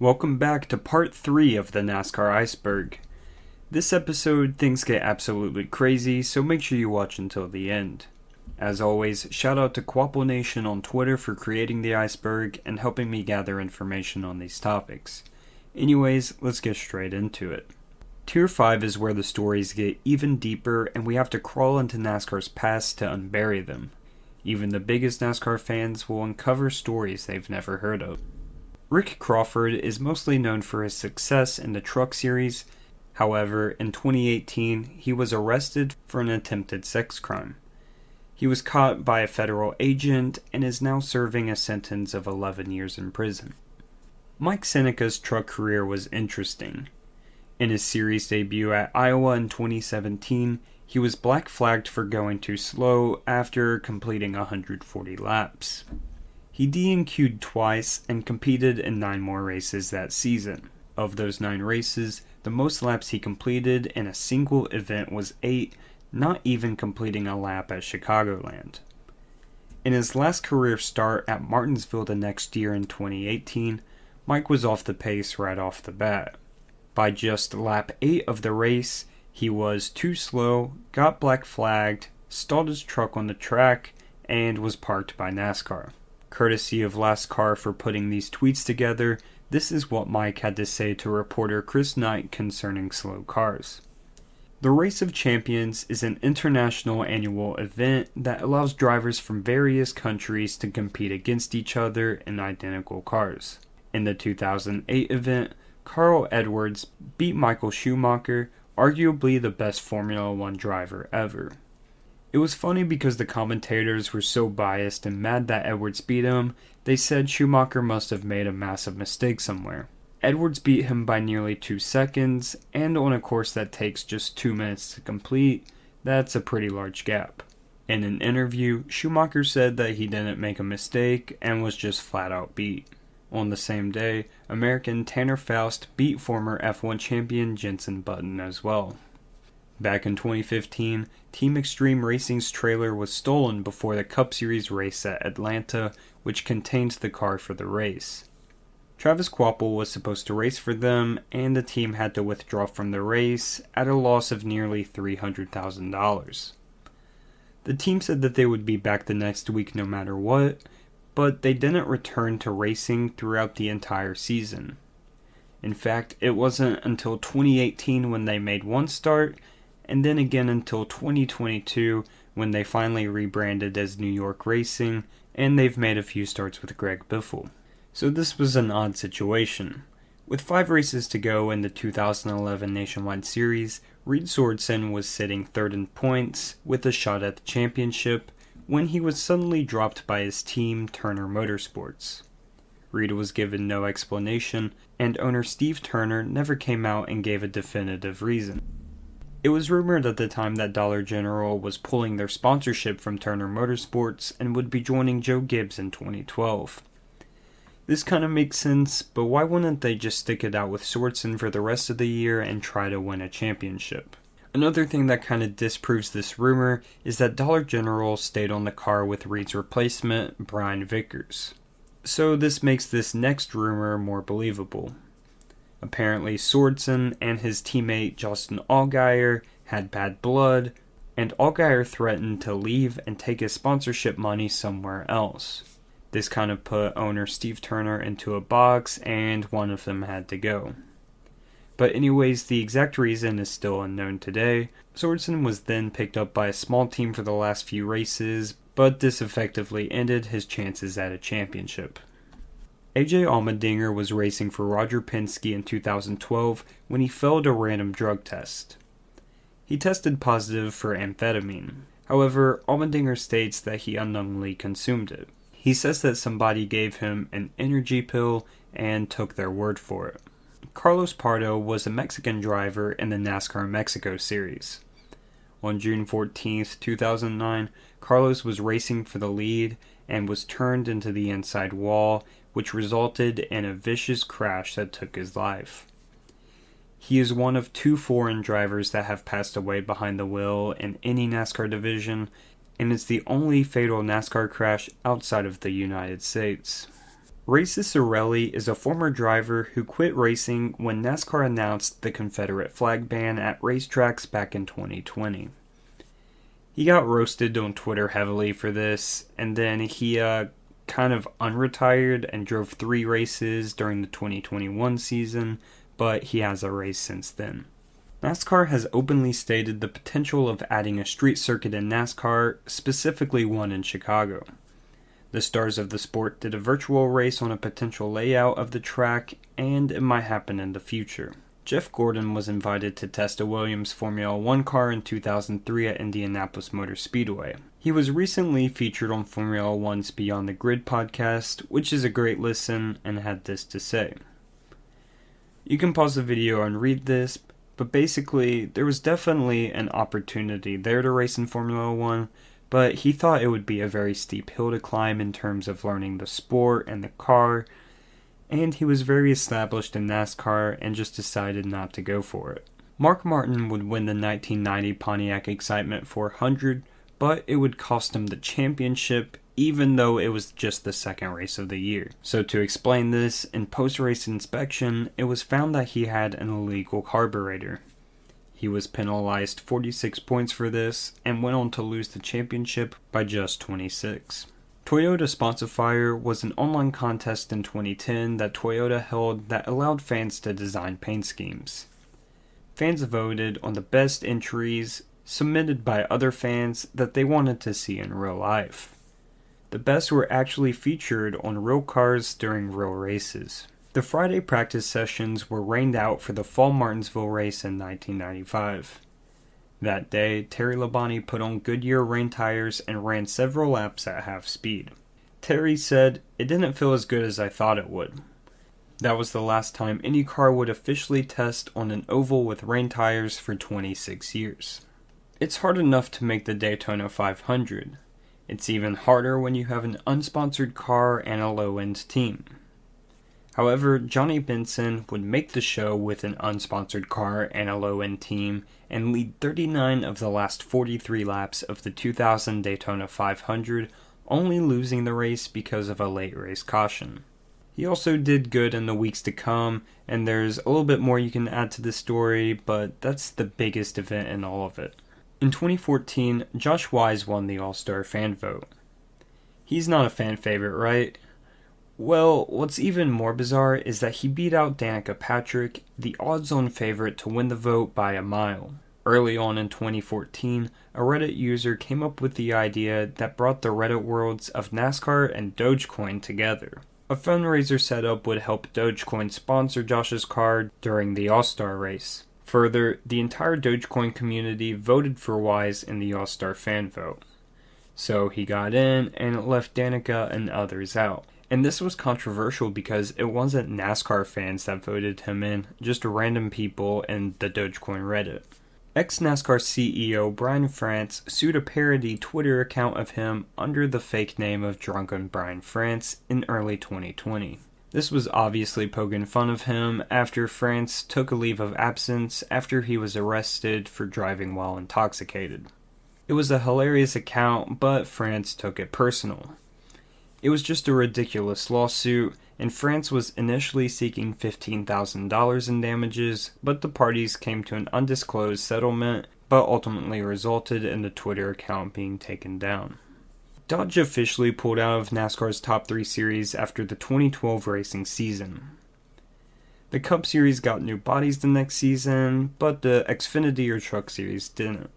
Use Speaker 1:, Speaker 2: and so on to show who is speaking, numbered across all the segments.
Speaker 1: Welcome back to part 3 of the NASCAR Iceberg. This episode, things get absolutely crazy, so make sure you watch until the end. As always, shout out to kvapilnation on Twitter for creating the iceberg and helping me gather information on these topics. Anyways, let's get straight into it. Tier 5 is where the stories get even deeper and we have to crawl into NASCAR's past to unbury them. Even the biggest NASCAR fans will uncover stories they've never heard of. Rick Crawford is mostly known for his success in the Truck Series. However, in 2018, he was arrested for an attempted sex crime. He was caught by a federal agent and is now serving a sentence of 11 years in prison. Mike Seneca's truck career was interesting. In his series debut at Iowa in 2017, he was black flagged for going too slow after completing 140 laps. He DNQ'd twice and competed in 9 more races that season. Of those 9 races, the most laps he completed in a single event was 8, not even completing a lap at Chicagoland. In his last career start at Martinsville the next year in 2018, Mike was off the pace right off the bat. By just lap 8 of the race, he was too slow, got black flagged, stalled his truck on the track, and was parked by NASCAR. Courtesy of Last Car for putting these tweets together, this is what Mike had to say to reporter Chris Knight concerning slow cars. The Race of Champions is an international annual event that allows drivers from various countries to compete against each other in identical cars. In the 2008 event, Carl Edwards beat Michael Schumacher, arguably the best Formula One driver ever. It was funny because the commentators were so biased and mad that Edwards beat him, they said Schumacher must have made a massive mistake somewhere. Edwards beat him by nearly 2 seconds, and on a course that takes just 2 minutes to complete, that's a pretty large gap. In an interview, Schumacher said that he didn't make a mistake and was just flat out beat. On the same day, American Tanner Faust beat former F1 champion Jenson Button as well. Back in 2015, Team XTreme Racing's trailer was stolen before the Cup Series race at Atlanta, which contained the car for the race. Travis Kvapil was supposed to race for them, and the team had to withdraw from the race at a loss of nearly $300,000. The team said that they would be back the next week no matter what, but they didn't return to racing throughout the entire season. In fact, it wasn't until 2018 when they made one start, and then again until 2022 when they finally rebranded as New York Racing, and they've made a few starts with Greg Biffle. So this was an odd situation. With 5 races to go in the 2011 Nationwide Series, Reed Sorenson was sitting 3rd in points with a shot at the championship when he was suddenly dropped by his team, Turner Motorsports. Reed was given no explanation, and owner Steve Turner never came out and gave a definitive reason. It was rumored at the time that Dollar General was pulling their sponsorship from Turner Motorsports and would be joining Joe Gibbs in 2012. This kind of makes sense, but why wouldn't they just stick it out with Sorenson for the rest of the year and try to win a championship? Another thing that kind of disproves this rumor is that Dollar General stayed on the car with Reed's replacement, Brian Vickers. So this makes this next rumor more believable. Apparently Sorenson and his teammate Justin Allgaier had bad blood, and Allgaier threatened to leave and take his sponsorship money somewhere else. This kind of put owner Steve Turner into a box, and one of them had to go. But anyways, the exact reason is still unknown today. Sorenson was then picked up by a small team for the last few races, but this effectively ended his chances at a championship. AJ Allmendinger was racing for Roger Penske in 2012 when he failed a random drug test. He tested positive for amphetamine. However, Allmendinger states that he unknowingly consumed it. He says that somebody gave him an energy pill and took their word for it. Carlos Pardo was a Mexican driver in the NASCAR Mexico Series. On June 14, 2009, Carlos was racing for the lead and was turned into the inside wall, which resulted in a vicious crash that took his life. He is one of 2 foreign drivers that have passed away behind the wheel in any NASCAR division, and it's the only fatal NASCAR crash outside of the United States. Ray Ciccarelli is a former driver who quit racing when NASCAR announced the Confederate flag ban at racetracks back in 2020. He got roasted on Twitter heavily for this, and then he kind of unretired and drove 3 races during the 2021 season, but he has a race since then. NASCAR has openly stated the potential of adding a street circuit in NASCAR, specifically one in Chicago. The stars of the sport did a virtual race on a potential layout of the track, and it might happen in the future. Jeff Gordon was invited to test a Williams Formula One car in 2003 at Indianapolis Motor Speedway. He was recently featured on Formula One's Beyond the Grid podcast, which is a great listen, and had this to say. You can pause the video and read this, but basically, there was definitely an opportunity there to race in Formula One, but he thought it would be a very steep hill to climb in terms of learning the sport and the car, and he was very established in NASCAR and just decided not to go for it. Mark Martin would win the 1990 Pontiac Excitement 400, but it would cost him the championship even though it was just the second race of the year. So to explain this, in post-race inspection, it was found that he had an illegal carburetor. He was penalized 46 points for this and went on to lose the championship by just 26. Toyota Sponsafier was an online contest in 2010 that Toyota held that allowed fans to design paint schemes. Fans voted on the best entries submitted by other fans that they wanted to see in real life. The best were actually featured on real cars during real races. The Friday practice sessions were rained out for the fall Martinsville race in 1995. That day, Terry Labonte put on Goodyear rain tires and ran several laps at half speed. Terry said, "It didn't feel as good as I thought it would." That was the last time any car would officially test on an oval with rain tires for 26 years. It's hard enough to make the Daytona 500. It's even harder when you have an unsponsored car and a low-end team. However, Johnny Benson would make the show with an unsponsored car and a low-end team and lead 39 of the last 43 laps of the 2000 Daytona 500, only losing the race because of a late race caution. He also did good in the weeks to come, and there's a little bit more you can add to this story, but that's the biggest event in all of it. In 2014, Josh Wise won the All-Star fan vote. He's not a fan favorite, right? Well, what's even more bizarre is that he beat out Danica Patrick, the odds-on favorite to win the vote by a mile. Early on in 2014, a Reddit user came up with the idea that brought the Reddit worlds of NASCAR and Dogecoin together. A fundraiser setup would help Dogecoin sponsor Josh's car during the All-Star race. Further, the entire Dogecoin community voted for Wise in the All-Star fan vote. So he got in, and it left Danica and others out. And this was controversial because it wasn't NASCAR fans that voted him in, just random people in the Dogecoin Reddit. Ex-NASCAR CEO Brian France sued a parody Twitter account of him under the fake name of Drunken Brian France in early 2020. This was obviously poking fun of him after France took a leave of absence after he was arrested for driving while intoxicated. It was a hilarious account, but France took it personal. It was just a ridiculous lawsuit, and France was initially seeking $15,000 in damages, but the parties came to an undisclosed settlement, but ultimately resulted in the Twitter account being taken down. Dodge officially pulled out of NASCAR's Top 3 Series after the 2012 racing season. The Cup Series got new bodies the next season, but the Xfinity or Truck Series didn't.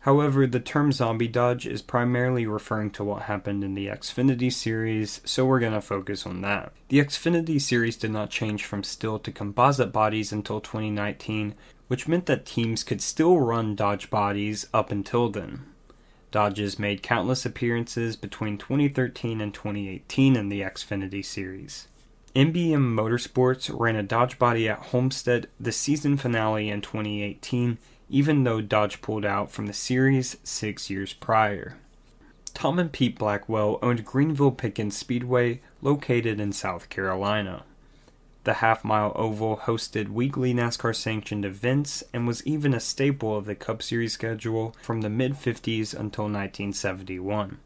Speaker 1: However, the term Zombie Dodge is primarily referring to what happened in the Xfinity Series, so we're going to focus on that. The Xfinity Series did not change from steel to composite bodies until 2019, which meant that teams could still run Dodge bodies up until then. Dodges made countless appearances between 2013 and 2018 in the Xfinity Series. NBC Motorsports ran a Dodge body at Homestead the season finale in 2018, even though Dodge pulled out from the series 6 years prior. Tom and Pete Blackwell owned Greenville Pickens Speedway, located in South Carolina. The half-mile oval hosted weekly NASCAR-sanctioned events and was even a staple of the Cup Series schedule from the mid-50s until 1971.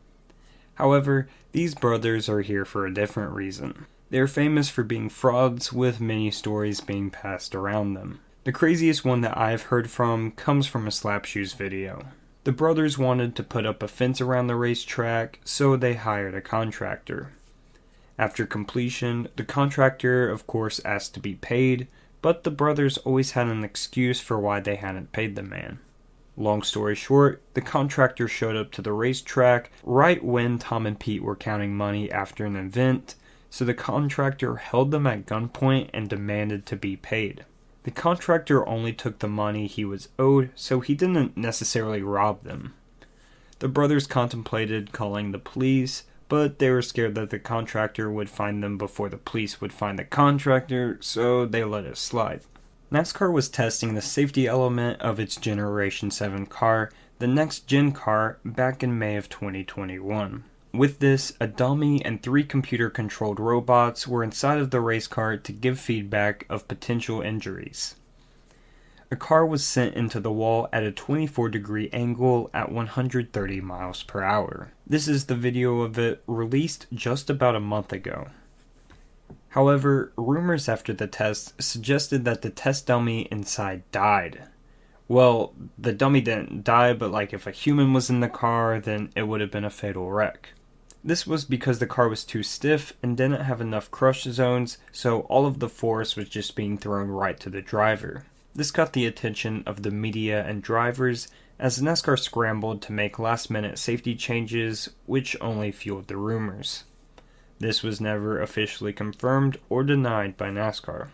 Speaker 1: However, these brothers are here for a different reason. They are famous for being frauds, with many stories being passed around them. The craziest one that I've heard from comes from a Slap Shoes video. The brothers wanted to put up a fence around the racetrack, so they hired a contractor. After completion, the contractor of course asked to be paid, but the brothers always had an excuse for why they hadn't paid the man. Long story short, the contractor showed up to the racetrack right when Tom and Pete were counting money after an event, so the contractor held them at gunpoint and demanded to be paid. The contractor only took the money he was owed, so he didn't necessarily rob them. The brothers contemplated calling the police, but they were scared that the contractor would find them before the police would find the contractor, so they let it slide. NASCAR was testing the safety element of its Generation 7 car, the Next Gen car, back in May of 2021. With this, a dummy and 3 computer-controlled robots were inside of the race car to give feedback of potential injuries. A car was sent into the wall at a 24-degree angle at 130 miles per hour. This is the video of it, released just about a month ago. However, rumors after the test suggested that the test dummy inside died. Well, the dummy didn't die, but if a human was in the car, then it would have been a fatal wreck. This was because the car was too stiff and didn't have enough crush zones, so all of the force was just being thrown right to the driver. This got the attention of the media and drivers, as NASCAR scrambled to make last-minute safety changes, which only fueled the rumors. This was never officially confirmed or denied by NASCAR.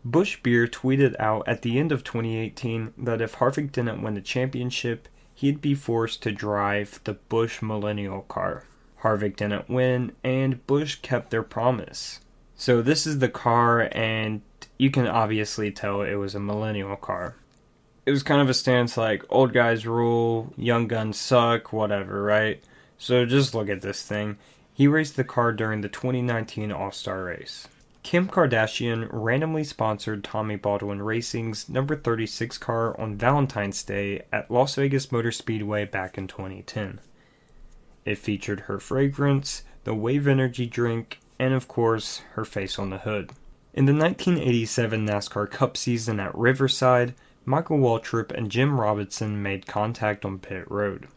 Speaker 1: Busch Beer tweeted out at the end of 2018 that if Harvick didn't win the championship, he'd be forced to drive the Busch Millennial Car. Harvick didn't win, and Busch kept their promise. So this is the car, and you can obviously tell it was a millennial car. It was kind of a stance old guys rule, young guns suck, whatever, right? So just look at this thing. He raced the car during the 2019 All-Star race. Kim Kardashian randomly sponsored Tommy Baldwin Racing's number 36 car on Valentine's Day at Las Vegas Motor Speedway back in 2010. It featured her fragrance, the Wave energy drink, and of course, her face on the hood. In the 1987 NASCAR Cup season at Riverside, Michael Waltrip and Jim Robinson made contact on pit road.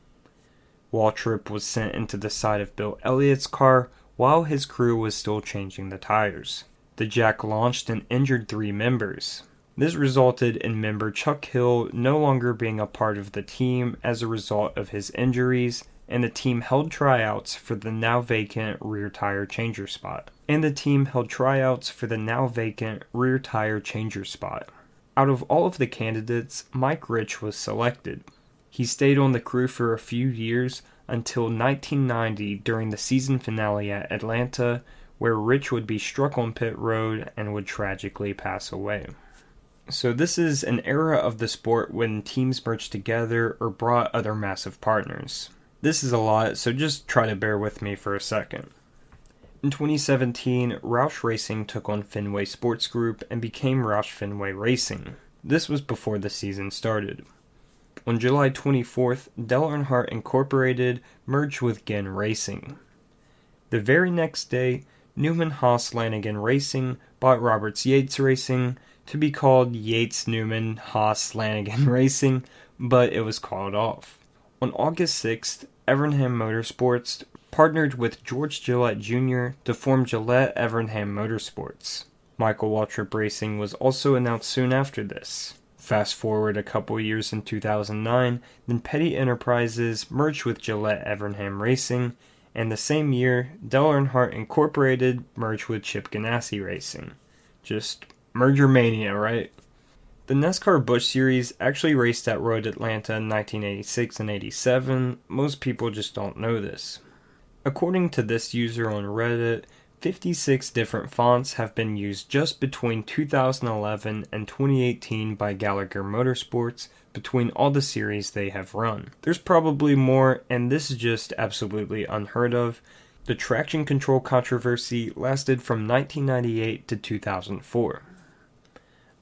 Speaker 1: Waltrip was sent into the side of Bill Elliott's car while his crew was still changing the tires. The jack launched and injured 3 members. This resulted in member Chuck Hill no longer being a part of the team as a result of his injuries, and the team held tryouts for the now vacant rear tire changer spot. Out of all of the candidates, Mike Rich was selected. He stayed on the crew for a few years until 1990 during the season finale at Atlanta, where Rich would be struck on pit road and would tragically pass away. So this is an era of the sport when teams merged together or brought other massive partners. This is a lot, so just try to bear with me for a second. In 2017, Roush Racing took on Fenway Sports Group and became Roush Fenway Racing. This was before the season started. On July 24th, Dale Earnhardt Incorporated merged with Ginn Racing. The very next day, Newman Haas Lanigan Racing bought Roberts Yates Racing to be called Yates Newman Haas Lanigan Racing, but it was called off. On August 6th, Evernham Motorsports partnered with George Gillette Jr. to form Gillette Evernham Motorsports. Michael Waltrip Racing was also announced soon after this. Fast forward a couple years in 2009, then Petty Enterprises merged with Gillette Evernham Racing, and the same year, Dale Earnhardt Incorporated merged with Chip Ganassi Racing. Just merger mania, right? The NASCAR Busch Series actually raced at Road Atlanta in 1986 and 87. Most people just don't know this. According to this user on Reddit, 56 different fonts have been used just between 2011 and 2018 by Gallagher Motorsports between all the series they have run. There's probably more, and this is just absolutely unheard of. The traction control controversy lasted from 1998 to 2004.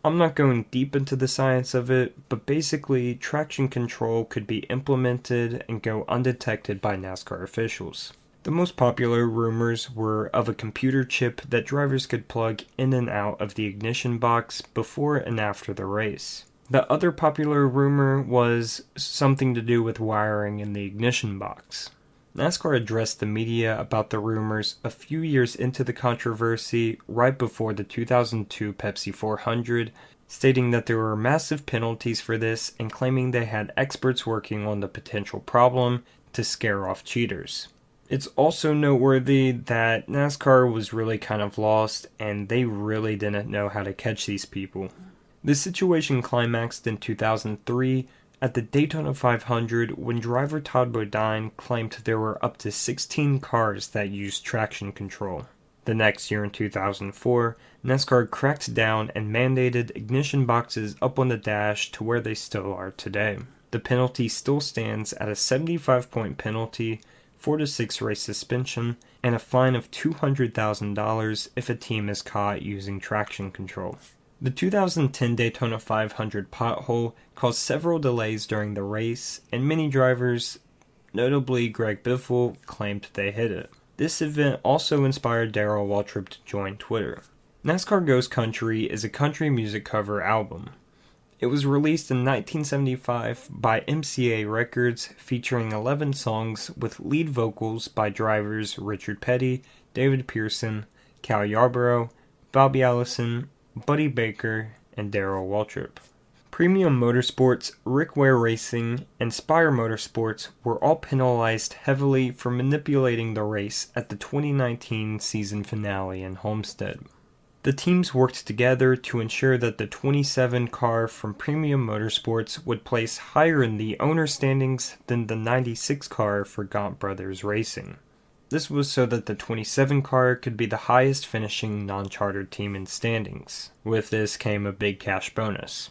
Speaker 1: I'm not going deep into the science of it, but basically, traction control could be implemented and go undetected by NASCAR officials. The most popular rumors were of a computer chip that drivers could plug in and out of the ignition box before and after the race. The other popular rumor was something to do with wiring in the ignition box. NASCAR addressed the media about the rumors a few years into the controversy right before the 2002 Pepsi 400, stating that there were massive penalties for this and claiming they had experts working on the potential problem to scare off cheaters. It's also noteworthy that NASCAR was really kind of lost and they really didn't know how to catch these people. The situation climaxed in 2003 at the Daytona 500 when driver Todd Bodine claimed there were up to 16 cars that used traction control. The next year in 2004, NASCAR cracked down and mandated ignition boxes up on the dash to where they still are today. The penalty still stands at a 75-point penalty, 4 to 6 race suspension, and a fine of $200,000 if a team is caught using traction control. The 2010 Daytona 500 pothole caused several delays during the race, and many drivers, notably Greg Biffle, claimed they hit it. This event also inspired Darrell Waltrip to join Twitter. NASCAR Goes Country is a country music cover album. It was released in 1975 by MCA Records, featuring 11 songs with lead vocals by drivers Richard Petty, David Pearson, Cal Yarborough, Bobby Allison, Buddy Baker, and Darrell Waltrip. Premium Motorsports, Rick Ware Racing, and Spire Motorsports were all penalized heavily for manipulating the race at the 2019 season finale in Homestead. The teams worked together to ensure that the 27 car from Premium Motorsports would place higher in the owner standings than the 96 car for Gaunt Brothers Racing. This was so that the 27 car could be the highest finishing non-chartered team in standings. With this came a big cash bonus.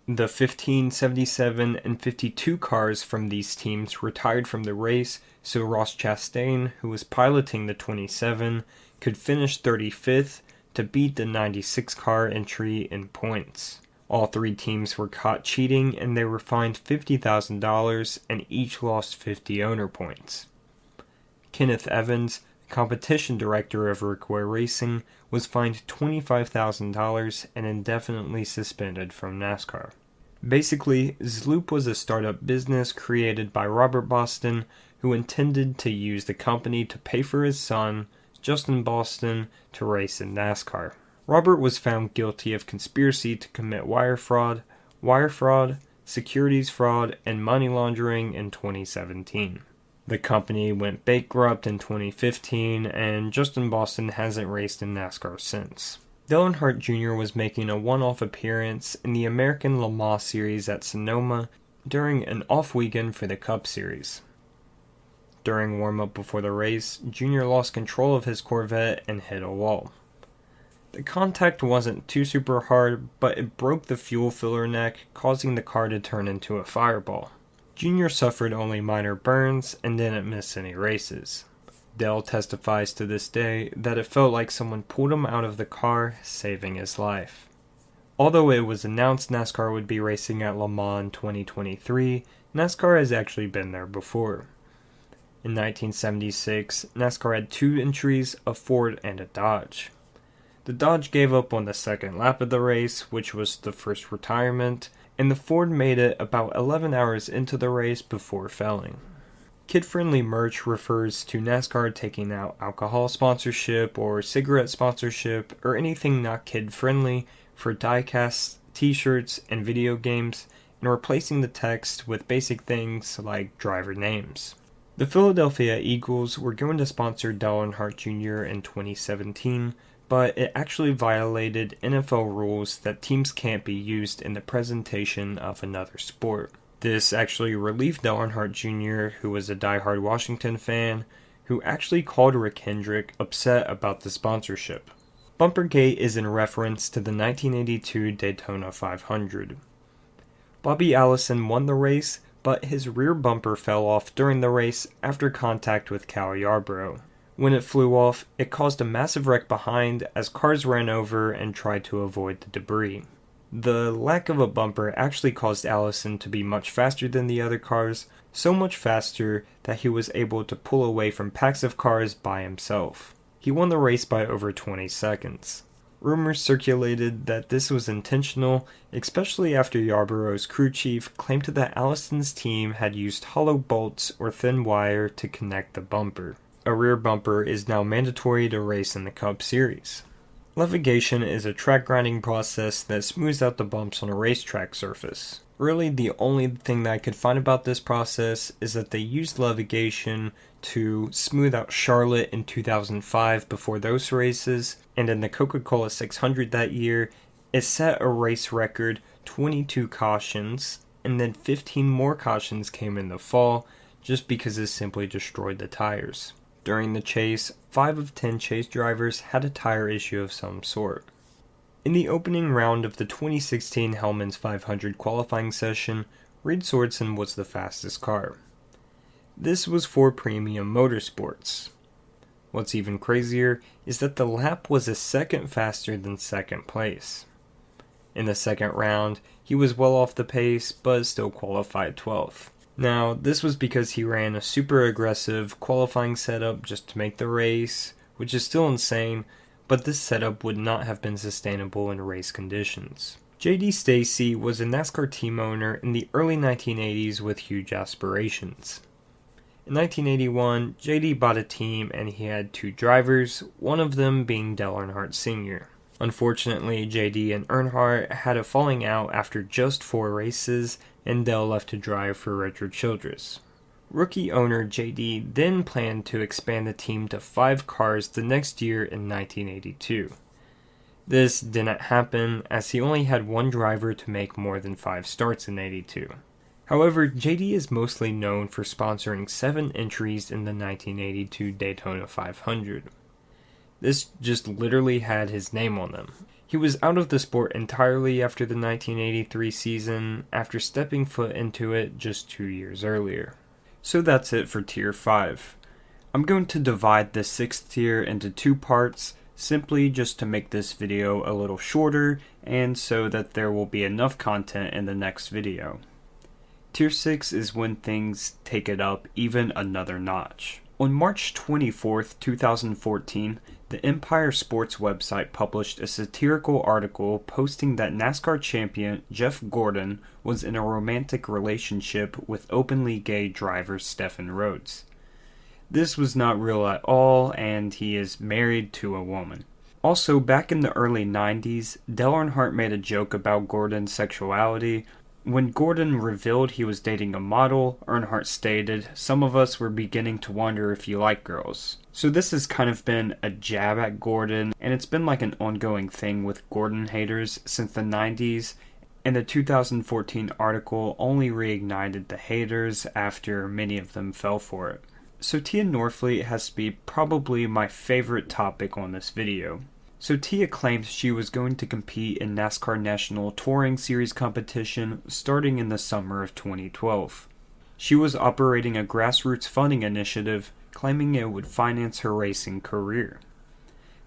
Speaker 1: The 15, 77, and 52 cars from these teams retired from the race, so Ross Chastain, who was piloting the 27, could finish 35th to beat the 96 car entry in points. All three teams were caught cheating and they were fined $50,000 and each lost 50 owner points. Kenneth Evans, competition director of Rick Ware Racing, was fined $25,000 and indefinitely suspended from NASCAR. Basically, Zloop was a startup business created by Robert Boston, who intended to use the company to pay for his son, Justin Boston, to race in NASCAR. Robert was found guilty of conspiracy to commit wire fraud, securities fraud, and money laundering in 2017. The company went bankrupt in 2015, and Justin Boston hasn't raced in NASCAR since. Dale Earnhardt Jr. was making a one-off appearance in the American Le Mans Series at Sonoma during an off weekend for the Cup Series. During warm-up before the race, Jr. lost control of his Corvette and hit a wall. The contact wasn't too super hard, but it broke the fuel filler neck, causing the car to turn into a fireball. Jr. suffered only minor burns and didn't miss any races. Dale testifies to this day that it felt like someone pulled him out of the car, saving his life. Although it was announced NASCAR would be racing at Le Mans in 2023, NASCAR has actually been there before. In 1976, NASCAR had 2 entries, a Ford and a Dodge. The Dodge gave up on the second lap of the race, which was the first retirement, and the Ford made it about 11 hours into the race before failing. Kid-friendly merch refers to NASCAR taking out alcohol sponsorship or cigarette sponsorship or anything not kid-friendly for die-casts, t-shirts, and video games, and replacing the text with basic things like driver names. The Philadelphia Eagles were going to sponsor Dale Earnhardt Jr. in 2017, but it actually violated NFL rules that teams can't be used in the presentation of another sport. This actually relieved Dale Earnhardt Jr., who was a diehard Washington fan, who actually called Rick Hendrick upset about the sponsorship. Bumpergate is in reference to the 1982 Daytona 500. Bobby Allison won the race, but his rear bumper fell off during the race after contact with Cal Yarborough. When it flew off, it caused a massive wreck behind as cars ran over and tried to avoid the debris. The lack of a bumper actually caused Allison to be much faster than the other cars, so much faster that he was able to pull away from packs of cars by himself. He won the race by over 20 seconds. Rumors circulated that this was intentional, especially after Yarborough's crew chief claimed that Allison's team had used hollow bolts or thin wire to connect the bumper. A rear bumper is now mandatory to race in the Cup Series. Levigation is a track grinding process that smooths out the bumps on a racetrack surface. Really, the only thing that I could find about this process is that they used levigation to smooth out Charlotte in 2005 before those races, and in the Coca-Cola 600 that year, it set a race record 22 cautions, and then 15 more cautions came in the fall, just because it simply destroyed the tires. During the chase, 5 of 10 chase drivers had a tire issue of some sort. In the opening round of the 2016 Hellmann's 500 qualifying session, Reed Sorenson was the fastest car. This was for Premium Motorsports. What's even crazier is that the lap was a second faster than second place. In the second round, he was well off the pace, but still qualified 12th. Now, this was because he ran a super aggressive qualifying setup just to make the race, which is still insane, but this setup would not have been sustainable in race conditions. J.D. Stacy was a NASCAR team owner in the early 1980s with huge aspirations. In 1981, J.D. bought a team and he had 2 drivers, one of them being Dale Earnhardt Sr. Unfortunately, J.D. and Earnhardt had a falling out after just 4 races, and Dale left to drive for Richard Childress. Rookie owner J.D. then planned to expand the team to 5 cars the next year in 1982. This didn't happen, as he only had 1 driver to make more than 5 starts in 82. However, J.D. is mostly known for sponsoring 7 entries in the 1982 Daytona 500. This just literally had his name on them. He was out of the sport entirely after the 1983 season, after stepping foot into it just 2 years earlier. So that's it for Tier 5. I'm going to divide the 6th tier into 2 parts, simply just to make this video a little shorter, and so that there will be enough content in the next video. Tier 6 is when things take it up even another notch. On March 24, 2014, the Empire Sports website published a satirical article posting that NASCAR champion Jeff Gordon was in a romantic relationship with openly gay driver Stephen Rhodes. This was not real at all, and he is married to a woman. Also, back in the early 90s, Dale Earnhardt made a joke about Gordon's sexuality. When Gordon revealed he was dating a model, Earnhardt stated, "Some of us were beginning to wonder if you like girls." So this has kind of been a jab at Gordon, and it's been like an ongoing thing with Gordon haters since the 90s, and the 2014 article only reignited the haters after many of them fell for it. So Tia Norfleet has to be probably my favorite topic on this video. So Tia claimed she was going to compete in NASCAR National Touring Series competition starting in the summer of 2012. She was operating a grassroots funding initiative, claiming it would finance her racing career.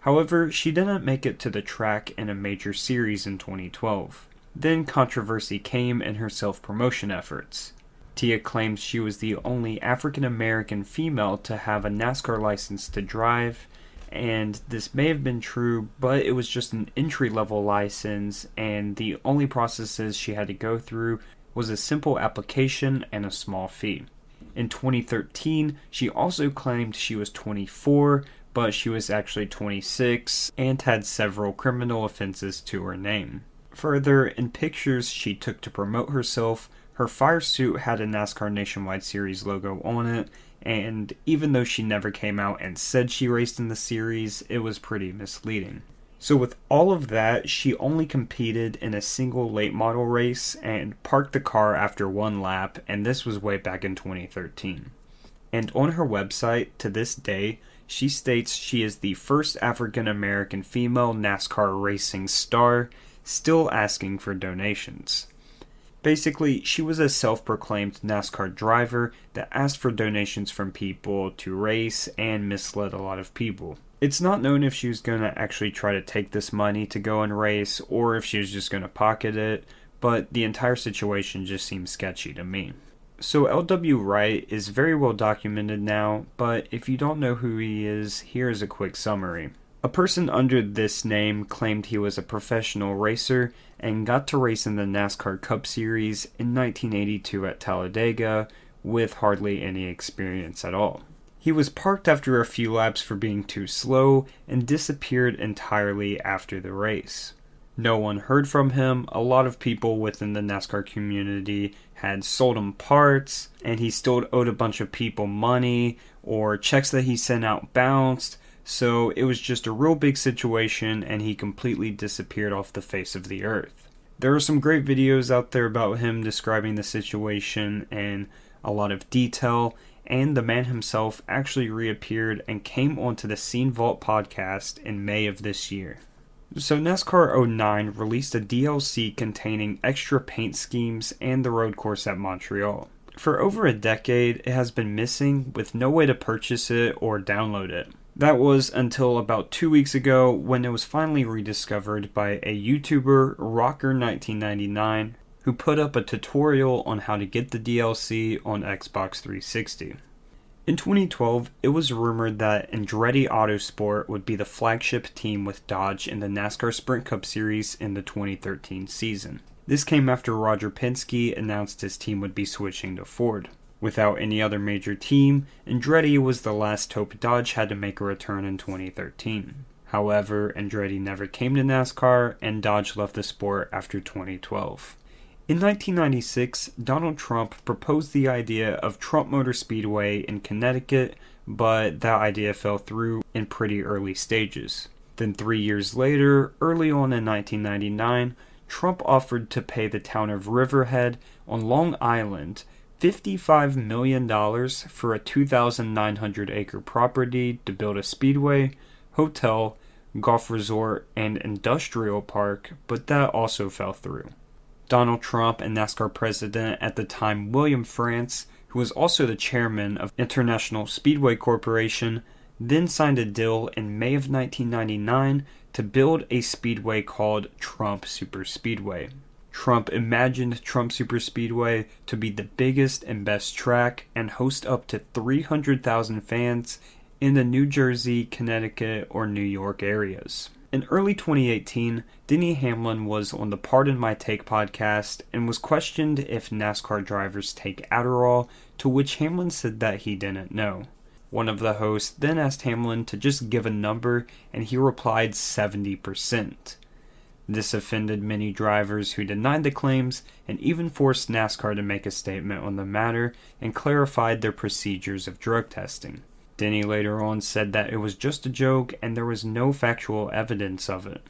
Speaker 1: However, she didn't make it to the track in a major series in 2012. Then controversy came in her self-promotion efforts. Tia claims she was the only African-American female to have a NASCAR license to drive, and this may have been true, but it was just an entry-level license, and the only processes she had to go through was a simple application and a small fee. In 2013, she also claimed she was 24, but she was actually 26, and had several criminal offenses to her name. Further, in pictures she took to promote herself, her fire suit had a NASCAR Nationwide Series logo on it, and even though she never came out and said she raced in the series, it was pretty misleading. So with all of that, she only competed in a single late model race and parked the car after 1 lap, and this was way back in 2013. And on her website, to this day, she states she is the first African American female NASCAR racing star, still asking for donations. Basically, she was a self-proclaimed NASCAR driver that asked for donations from people to race and misled a lot of people. It's not known if she was going to actually try to take this money to go and race, or if she was just going to pocket it, but the entire situation just seems sketchy to me. So L.W. Wright is very well documented now, but if you don't know who he is, here's a quick summary. A person under this name claimed he was a professional racer and got to race in the NASCAR Cup Series in 1982 at Talladega with hardly any experience at all. He was parked after a few laps for being too slow and disappeared entirely after the race. No one heard from him. A lot of people within the NASCAR community had sold him parts, and he still owed a bunch of people money, or checks that he sent out bounced. So it was just a real big situation, and he completely disappeared off the face of the earth. There are some great videos out there about him describing the situation in a lot of detail, and the man himself actually reappeared and came onto the Scene Vault podcast in May of this year. So NASCAR 09 released a DLC containing extra paint schemes and the road course at Montreal. For over a decade, it has been missing with no way to purchase it or download it. That was until about 2 weeks ago when it was finally rediscovered by a YouTuber, Rocker1999, who put up a tutorial on how to get the DLC on Xbox 360. In 2012, it was rumored that Andretti Autosport would be the flagship team with Dodge in the NASCAR Sprint Cup Series in the 2013 season. This came after Roger Penske announced his team would be switching to Ford. Without any other major team, Andretti was the last hope Dodge had to make a return in 2013. However, Andretti never came to NASCAR, and Dodge left the sport after 2012. In 1996, Donald Trump proposed the idea of Trump Motor Speedway in Connecticut, but that idea fell through in pretty early stages. Then 3 years later, early on in 1999, Trump offered to pay the town of Riverhead on Long Island $55 million for a 2,900-acre property to build a speedway, hotel, golf resort, and industrial park, but that also fell through. Donald Trump and NASCAR president at the time, William France, who was also the chairman of International Speedway Corporation, then signed a deal in May of 1999 to build a speedway called Trump Superspeedway. Trump imagined Trump Superspeedway to be the biggest and best track and host up to 300,000 fans in the New Jersey, Connecticut, or New York areas. In early 2018, Denny Hamlin was on the Pardon My Take podcast and was questioned if NASCAR drivers take Adderall, to which Hamlin said that he didn't know. One of the hosts then asked Hamlin to just give a number, and he replied 70%. This offended many drivers who denied the claims and even forced NASCAR to make a statement on the matter and clarified their procedures of drug testing. Denny later on said that it was just a joke and there was no factual evidence of it.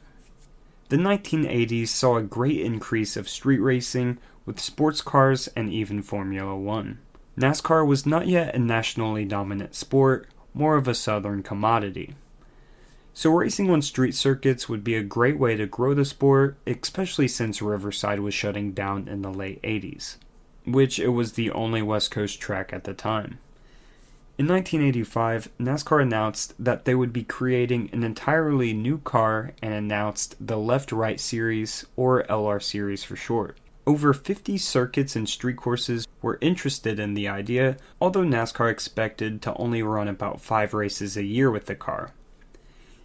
Speaker 1: The 1980s saw a great increase of street racing with sports cars and even Formula One. NASCAR was not yet a nationally dominant sport, more of a southern commodity. So racing on street circuits would be a great way to grow the sport, especially since Riverside was shutting down in the late 80s, which it was the only West Coast track at the time. In 1985, NASCAR announced that they would be creating an entirely new car and announced the Left-Right Series, or LR Series for short. Over 50 circuits and street courses were interested in the idea, although NASCAR expected to only run about 5 races a year with the car.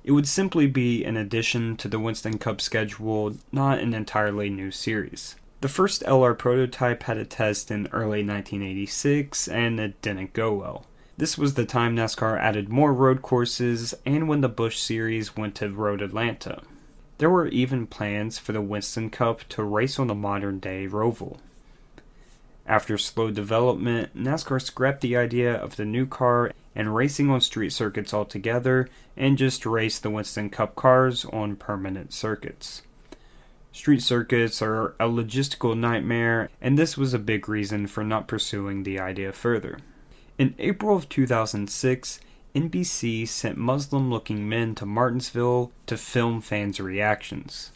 Speaker 1: It would simply be an addition to the Winston Cup schedule, not an entirely new series. The first LR prototype had a test in early 1986, and it didn't go well. This was the time NASCAR added more road courses and when the Busch Series went to Road Atlanta. There were even plans for the Winston Cup to race on the modern-day Roval. After slow development, NASCAR scrapped the idea of the new car and racing on street circuits altogether and just raced the Winston Cup cars on permanent circuits. Street circuits are a logistical nightmare, and this was a big reason for not pursuing the idea further. In April of 2006, NBC sent Muslim-looking men to Martinsville to film fans' reactions.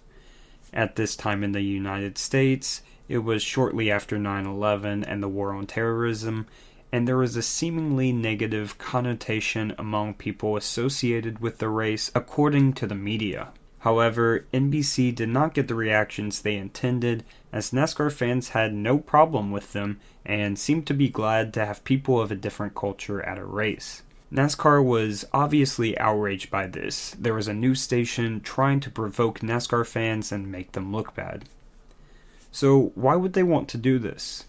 Speaker 1: At this time in the United States, it was shortly after 9/11 and the war on terrorism, and there was a seemingly negative connotation among people associated with the race according to the media. However, NBC did not get the reactions they intended, as NASCAR fans had no problem with them and seemed to be glad to have people of a different culture at a race. NASCAR was obviously outraged by this. There was a news station trying to provoke NASCAR fans and make them look bad. So why would they want to do this?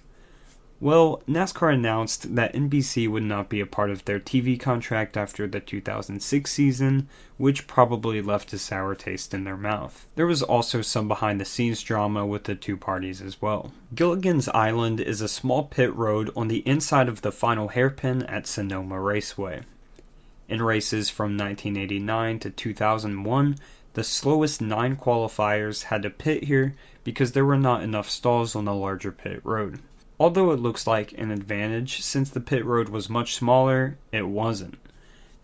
Speaker 1: Well, NASCAR announced that NBC would not be a part of their TV contract after the 2006 season, which probably left a sour taste in their mouth. There was also some behind-the-scenes drama with the two parties as well. Gilligan's Island is a small pit road on the inside of the final hairpin at Sonoma Raceway. In races from 1989 to 2001, the slowest 9 qualifiers had to pit here because there were not enough stalls on the larger pit road. Although it looks like an advantage since the pit road was much smaller, it wasn't.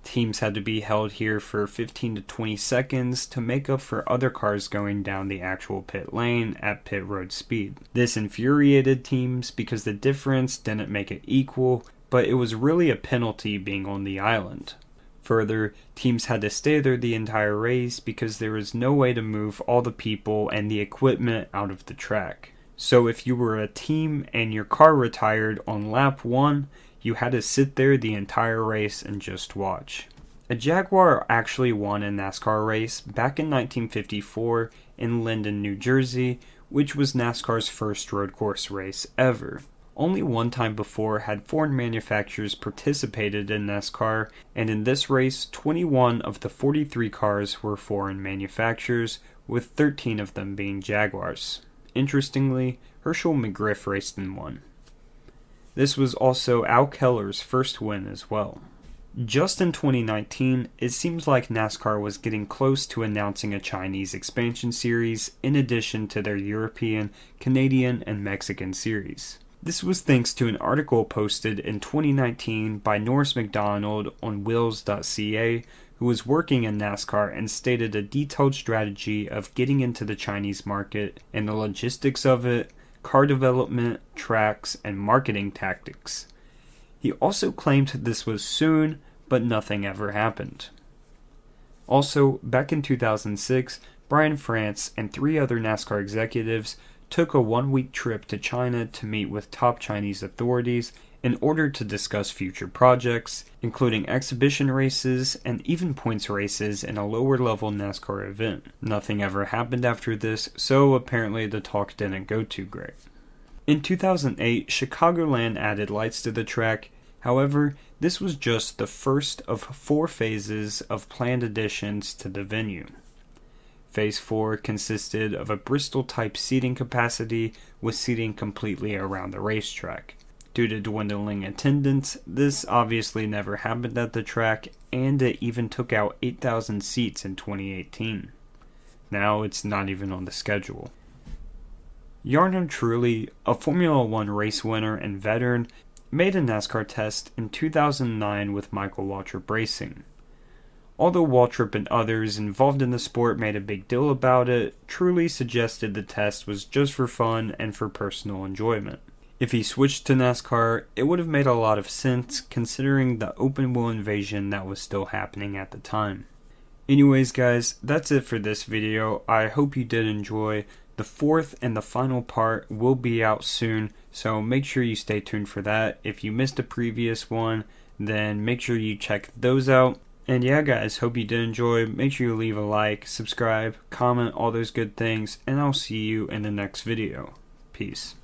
Speaker 1: Teams had to be held here for 15 to 20 seconds to make up for other cars going down the actual pit lane at pit road speed. This infuriated teams because the difference didn't make it equal, but it was really a penalty being on the island. Further, teams had to stay there the entire race because there was no way to move all the people and the equipment out of the track. So if you were a team and your car retired on lap 1, you had to sit there the entire race and just watch. A Jaguar actually won a NASCAR race back in 1954 in Linden, New Jersey, which was NASCAR's first road course race ever. Only one time before had foreign manufacturers participated in NASCAR, and in this race, 21 of the 43 cars were foreign manufacturers, with 13 of them being Jaguars. Interestingly, Herschel McGriff raced in one. This was also Al Keller's first win as well. Just in 2019, it seems like NASCAR was getting close to announcing a Chinese expansion series in addition to their European, Canadian, and Mexican series. This was thanks to an article posted in 2019 by Norris McDonald on Wheels.ca, who was working in NASCAR and stated a detailed strategy of getting into the Chinese market and the logistics of it, car development, tracks, and marketing tactics. He also claimed this was soon, but nothing ever happened. Also, back in 2006, Brian France and 3 other NASCAR executives took a 1-week trip to China to meet with top Chinese authorities in order to discuss future projects, including exhibition races and even points races in a lower-level NASCAR event. Nothing ever happened after this, so apparently the talk didn't go too great. In 2008, Chicagoland added lights to the track. However, this was just the first of 4 phases of planned additions to the venue. Phase 4 consisted of a Bristol-type seating capacity with seating completely around the racetrack. Due to dwindling attendance, this obviously never happened at the track, and it even took out 8,000 seats in 2018. Now it's not even on the schedule. Jarno Trulli, a Formula One race winner and veteran, made a NASCAR test in 2009 with Michael Waltrip Racing. Although Waltrip and others involved in the sport made a big deal about it, Trulli suggested the test was just for fun and for personal enjoyment. If he switched to NASCAR, it would have made a lot of sense considering the open wheel invasion that was still happening at the time. Anyways guys, that's it for this video. I hope you did enjoy. The 4th and the final part will be out soon, so make sure you stay tuned for that. If you missed a previous one, then make sure you check those out. And yeah guys, hope you did enjoy. Make sure you leave a like, subscribe, comment, all those good things, and I'll see you in the next video. Peace.